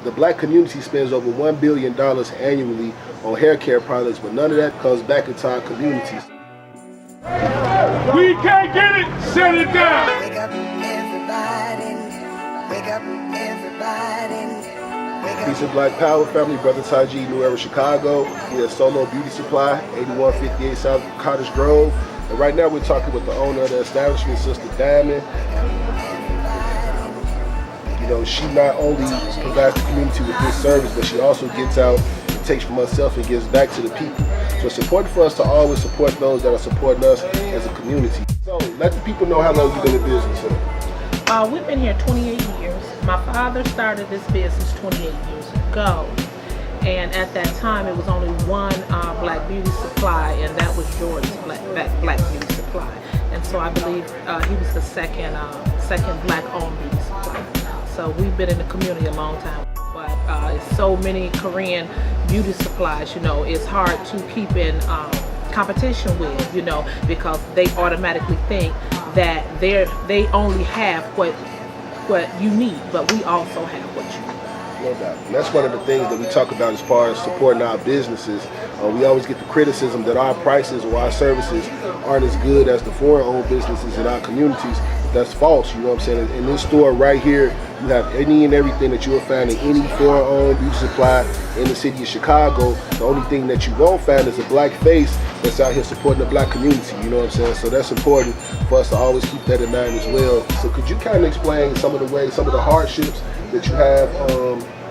The black community spends over $1 billion annually on hair care products, but none of that comes back into our communities. We can't get it, shut it down. Wake up, everybody. Wake up, everybody. Peace and Black Power family, Brother Taji, New Era, Chicago. We're at Solo Beauty Supply, 8158 South Cottage Grove. And right now we're talking with the owner of the establishment, Sister Diamond. You know, she not only provides the community with this service, but she also gets out and takes from herself and gives back to the people. So it's important for us to always support those that are supporting us as a community. So let the people know how long you've been in business. We've been here 28 years. My father started this business 28 years ago. And at that time, it was only one black beauty supply, and that was George's black beauty supply. And so I believe he was the second black-owned beauty supply. So we've been in the community a long time. But it's so many Korean beauty supplies, you know, it's hard to keep in competition with, you know, because they automatically think that they only have what you need, but we also have what you need. No doubt. And that's one of the things that we talk about as far as supporting our businesses. We always get the criticism that our prices or our services aren't as good as the foreign-owned businesses in our communities. That's false, you know what I'm saying? In this store right here, you have any and everything that you will find in any foreign-owned beauty supply in the city of Chicago. The only thing that you won't find is a black face that's out here supporting the black community, you know what I'm saying? So that's important for us to always keep that in mind as well. So could you kind of explain some of the ways, some of the hardships that you have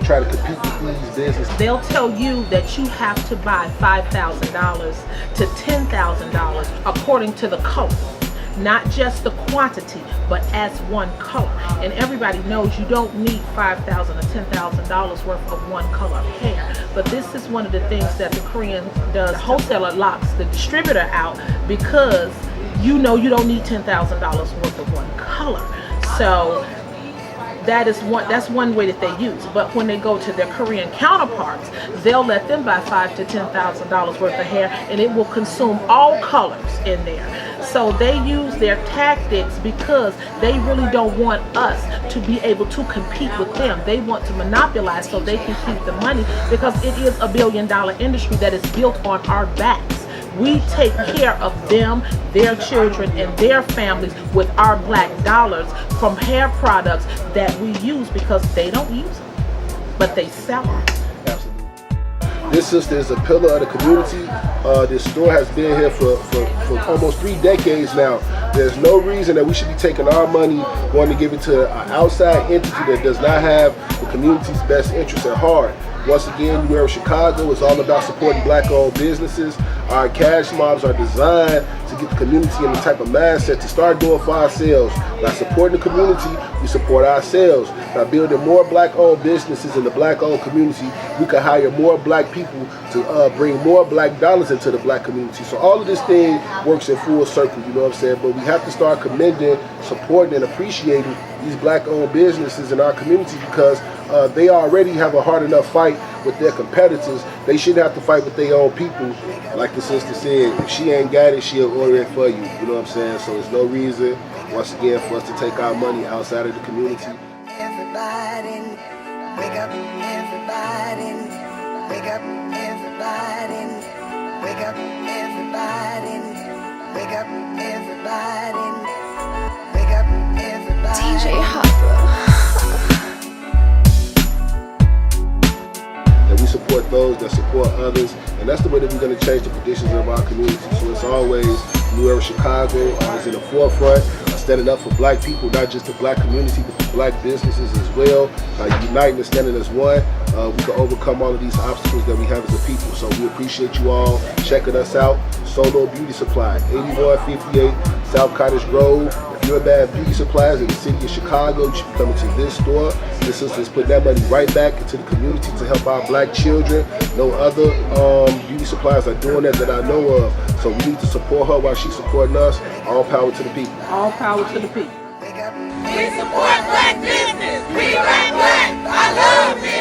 trying to compete with these businesses? They'll tell you that you have to buy $5,000 to $10,000 according to the color. Not just the quantity, but as one color. And everybody knows you don't need $5,000 or $10,000 worth of one color of hair. But this is one of the things that the Korean does. The wholesaler locks the distributor out because you know you don't need $10,000 worth of one color. So that's one way that they use. But when they go to their Korean counterparts, they'll let them buy $5,000 to $10,000 worth of hair, and it will consume all colors in there. So they use their tactics because they really don't want us to be able to compete with them. They want to monopolize so they can keep the money, because it is a billion-dollar industry that is built on our backs. We take care of them, their children, and their families with our black dollars from hair products that we use, because they don't use them, but they sell them. Absolutely. This sister is a pillar of the community. This store has been here for almost 3 decades now. There's no reason that we should be taking our money, going to give it to an outside entity that does not have the community's best interests at heart. Once again, New Era Chicago is all about supporting black-owned businesses. Our cash mobs are designed to get the community in the type of mindset to start doing for ourselves. By supporting the community, we support ourselves. By building more black-owned businesses in the black-owned community, we can hire more black people to bring more black dollars into the black community. So all of this thing works in full circle, you know what I'm saying? But we have to start commending, supporting, and appreciating these black-owned businesses in our community, because they already have a hard enough fight with their competitors. They shouldn't have to fight with their own people. Like the sister said, if she ain't got it, she'll order it for you. You know what I'm saying? So there's no reason, once again, for us to take our money outside of the community. Everybody, wake up, everybody, wake up, everybody, wake up, everybody, wake up, everybody, wake up, everybody. DJ Hopper. And we support those that support others, and that's the way that we're going to change the conditions of our community. So it's always New Era Chicago is in the forefront, standing up for black people, not just the black community, but the black businesses as well. By uniting and standing as one, we can overcome all of these obstacles that we have as a people. So we appreciate you all checking us out. Solo Beauty Supply, 8158 South Cottage Grove. If you're bad beauty supplies in the city of Chicago, you should be coming to this store. This sister's putting that money right back into the community to help our black children. No other beauty supplies are doing that I know of. So we need to support her while she's supporting us. All power to the people. All power to the people. Wake up. We support black business. We black. I love it.